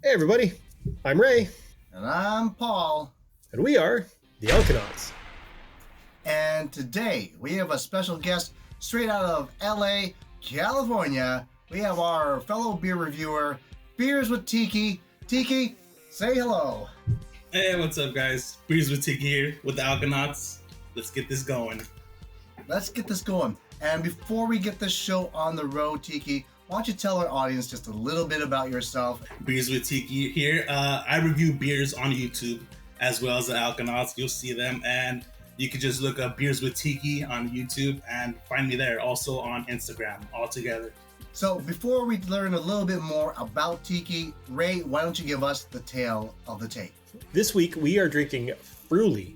Hey everybody, I'm Ray, And I'm Paul. and we are the Alconauts. And today we have a special guest straight out of LA, California. We have our fellow beer reviewer, Beers with Tiki. Tiki, say hello. Hey, what's up, guys? Breeze with Tiki here with the Alconauts. Let's get this going. Let's get this going. And before we get this show on the road, Tiki, why don't you tell our audience just a little bit about yourself? Breeze with Tiki here. I review beers on YouTube as well as the Alconauts. You'll see them, and you can just look up Beers with Tiki on YouTube and find me there. Also on Instagram, all together. So before we learn a little bit more about Tiki, Ray, why don't you give us the tale of the tape? This week we are drinking Fruli.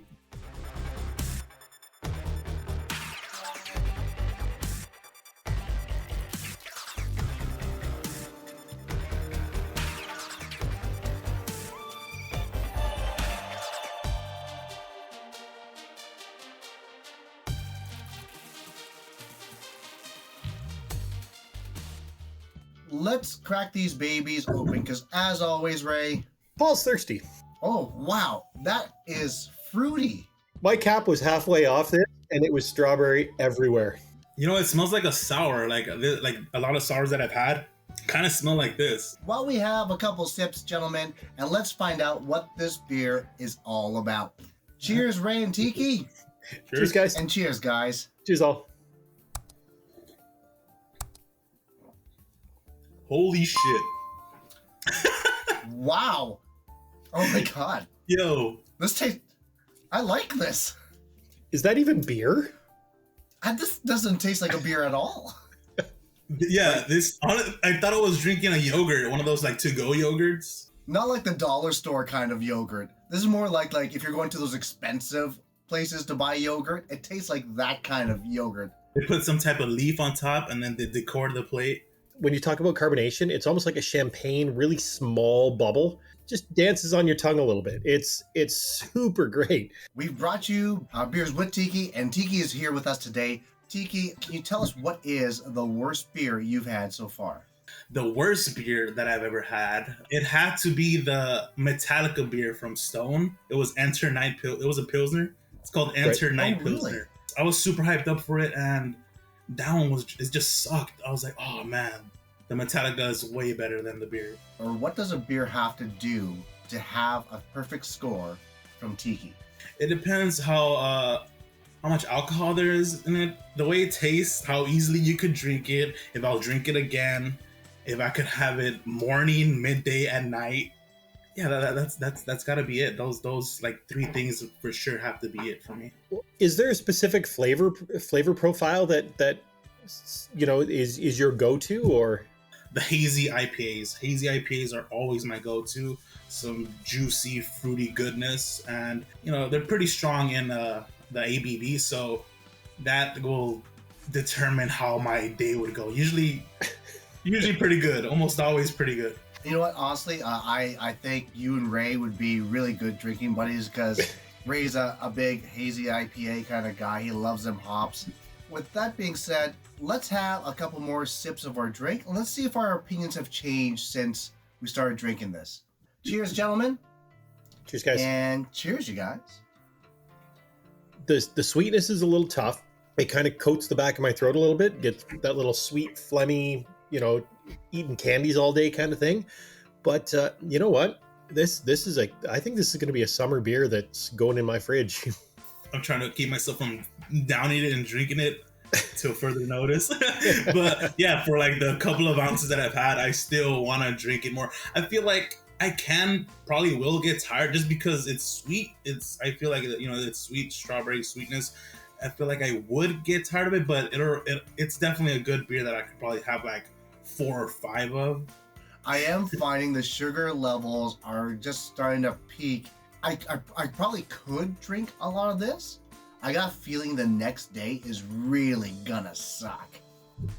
Let's crack these babies open because, as always, Ray. Paul's thirsty. Oh, wow. That is fruity. My cap was halfway off this, and it was strawberry everywhere. You know, it smells like a sour. Like a lot of sours that I've had kind of smell like this. While we have a couple sips, gentlemen, and let's find out what this beer is all about. Cheers, Ray and Tiki. Cheers, guys. And cheers, guys. Cheers, all. Holy shit. Wow. Oh my God. Yo. This tastes... I like this. Is that even beer? This doesn't taste like a beer at all. Yeah, I thought I was drinking a yogurt, one of those like to-go yogurts. Not like the dollar store kind of yogurt. This is more like if you're going to those expensive places to buy yogurt, it tastes like that kind of yogurt. They put some type of leaf on top and then they decor the plate. When you talk about carbonation, it's almost like a champagne, really small bubble. Just dances on your tongue a little bit. It's super great. We've brought you Beers with Tiki, and Tiki is here with us today. Tiki, can you tell us what is the worst beer you've had so far? The worst beer that I've ever had, it had to be the Metallica beer from Stone. It was Intern It was a Pilsner. It's called Intern Right. Pilsner. Really? I was super hyped up for it, and that one it just sucked. I was like, oh man, the Metallica is way better than the beer. Or what does a beer have to do to have a perfect score from Tiki? It depends how much alcohol there is in it, the way it tastes, how easily you could drink it, if I'll drink it again, if I could have it morning, midday, at night. Yeah, that's got to be it. Those like three things for sure have to be it for me. Is there a specific flavor profile that you know is your go-to, or? The Hazy Ipas. Hazy IPAs are always my go-to. Some juicy, fruity goodness, and you know they're pretty strong in the ABV, so that will determine how my day would go. Usually pretty good. Almost always pretty good. You know what? Honestly, I think you and Ray would be really good drinking buddies because Ray's a big hazy IPA kind of guy. He loves them hops. With that being said, let's have a couple more sips of our drink and let's see if our opinions have changed since we started drinking this. Cheers, gentlemen. Cheers, guys. And cheers, you guys. The sweetness is a little tough. It kind of coats the back of my throat a little bit. Gets that little sweet, phlegmy, eating candies all day kind of thing. But you know what? This is I think this is going to be a summer beer that's going in my fridge. I'm trying to keep myself from downing it and drinking it till further notice. But yeah, for like the couple of ounces that I've had, I still want to drink it more. I feel like I probably will get tired just because it's sweet. I feel like it's sweet strawberry sweetness. I feel like I would get tired of it, but it's definitely a good beer that I could probably have like 4 or 5 of. I am finding the sugar levels are just starting to peak. I probably could drink a lot of this. I got a feeling the next day is really gonna suck.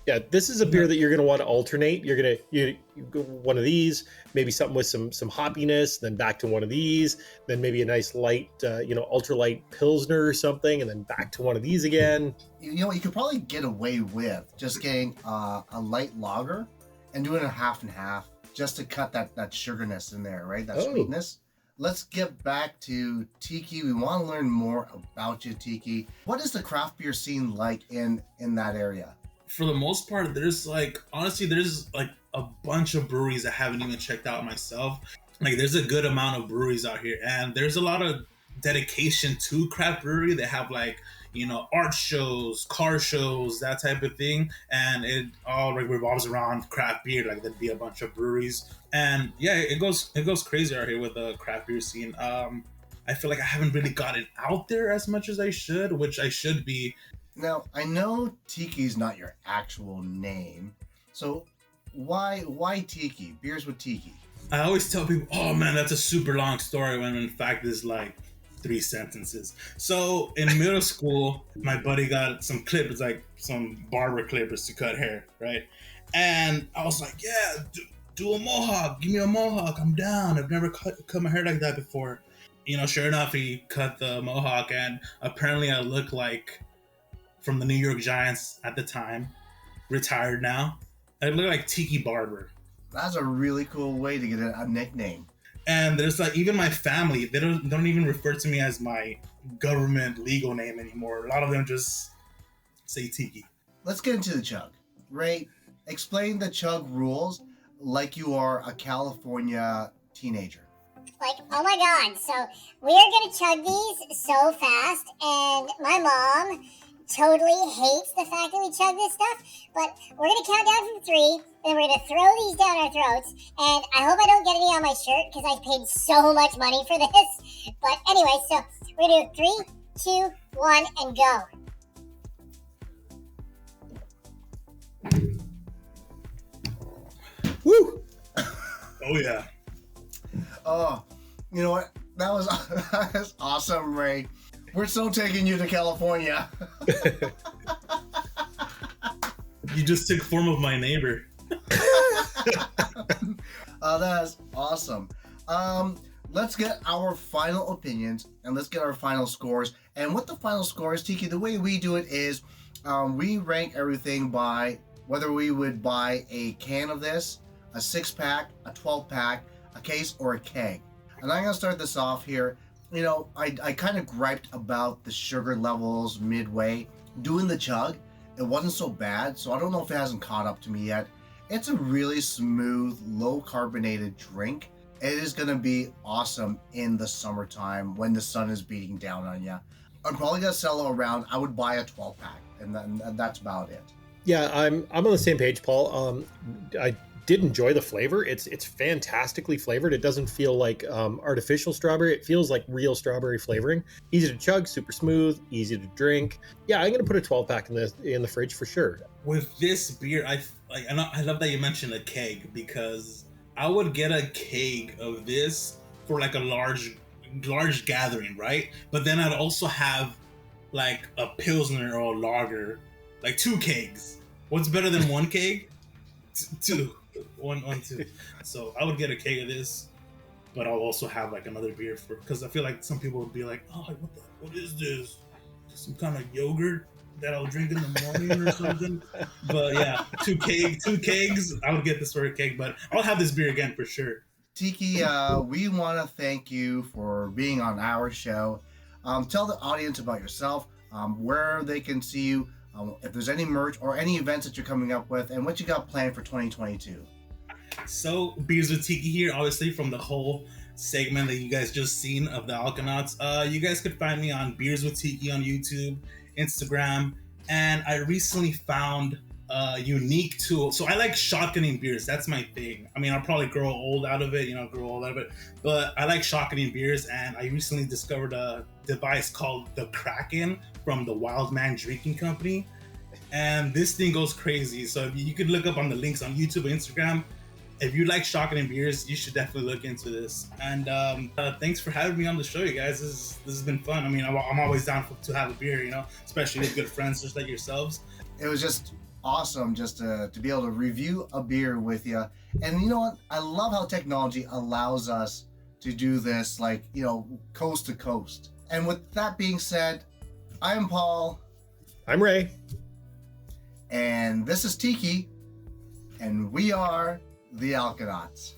Yeah, this is a beer that you're going to want to alternate. You go one of these, maybe something with some hoppiness, then back to one of these, then maybe a nice light, ultralight Pilsner or something, and then back to one of these again. You know what? You could probably get away with just getting a light lager and doing a half and half. just to cut that sugarness in there, right? That Oh. sweetness. Let's get back to Tiki. We want to learn more about you, Tiki. What is the craft beer scene like in that area? For the most part, there's like, honestly, there's like a bunch of breweries I haven't even checked out myself. Like, there's a good amount of breweries out here, and there's a lot of dedication to craft brewery. They have like, you know, art shows, car shows, that type of thing, and it all like revolves around craft beer. Like, there'd be a bunch of breweries, and yeah, it goes crazy out here with the craft beer scene. I feel like I haven't really gotten out there as much as I should, which I should be. Now, I know Tiki's not your actual name, so why Tiki? Beers with Tiki. I always tell people, oh man, that's a super long story, when in fact it's like 3 sentences. So in middle school, my buddy got some clippers, like some barber clippers to cut hair, right? And I was like, yeah, do a mohawk. Give me a mohawk. I'm down. I've never cut my hair like that before. You know, sure enough, he cut the mohawk, and apparently I look like, from the New York Giants at the time, retired now, I look like Tiki Barber. That's a really cool way to get a nickname. And there's like, even my family, they don't even refer to me as my government legal name anymore. A lot of them just say Tiki. Let's get into the chug. Ray, explain the chug rules like you are a California teenager. Like, oh my god, so we're gonna chug these so fast, and my mom totally hates the fact that we chug this stuff, but we're gonna count down from 3, then we're gonna throw these down our throats, and I hope I don't get any on my shirt, because I paid so much money for this. But anyway, so we're gonna do 3, 2, 1, and go. Woo! Oh yeah. Oh, you know what? That was awesome, Ray. We're so taking you to California. You just took form of my neighbor. That's awesome. Let's get our final opinions and let's get our final scores. And with the final scores, Tiki, the way we do it is we rank everything by whether we would buy a can of this, a 6-pack, a 12-pack, a case, or a keg. And I'm going to start this off here. You know, I kind of griped about the sugar levels midway. Doing the chug, it wasn't so bad, so I don't know if it hasn't caught up to me yet. It's a really smooth, low carbonated drink. It is going to be awesome in the summertime when the sun is beating down on you. I'm probably going to sell it around. I would buy a 12-pack, and that's about it. Yeah, I'm on the same page, Paul. I did enjoy the flavor. It's fantastically flavored. It doesn't feel like artificial strawberry. It feels like real strawberry flavoring. Easy to chug, super smooth, easy to drink. Yeah, I'm gonna put a 12-pack in the fridge for sure. With this beer, I love that you mentioned a keg, because I would get a keg of this for like a large gathering, right? But then I'd also have like a pilsner or a lager, like 2 kegs. What's better than 1 keg? 2. 1, 2. So I would get a keg of this, but I'll also have like another beer because I feel like some people would be like, oh, what is this? Some kind of yogurt that I'll drink in the morning or something. But yeah, 2 kegs. I would get this for a keg, but I'll have this beer again for sure. Tiki, we want to thank you for being on our show. Tell the audience about yourself, where they can see you, if there's any merch or any events that you're coming up with, and what you got planned for 2022. So, Beers with Tiki here, obviously from the whole segment that you guys just seen of the Alconauts. You guys could find me on Beers with Tiki on YouTube, Instagram, and I recently found a unique tool. So I like shotgunning beers. That's my thing. I mean, I'll probably grow old out of it, but I like shotgunning beers, and I recently discovered a device called the Kraken from the Wild Man Drinking Company, and this thing goes crazy. So you could look up on the links on YouTube and Instagram. If you like shotgunning beers, you should definitely look into this. And thanks for having me on the show, you guys. This has been fun. I mean, I'm always down to have a beer, especially with good friends just like yourselves. It was just awesome just to be able to review a beer with you. And you know what? I love how technology allows us to do this, coast to coast. And with that being said, I am Paul. I'm Ray. And this is Tiki. And we are the Alconauts.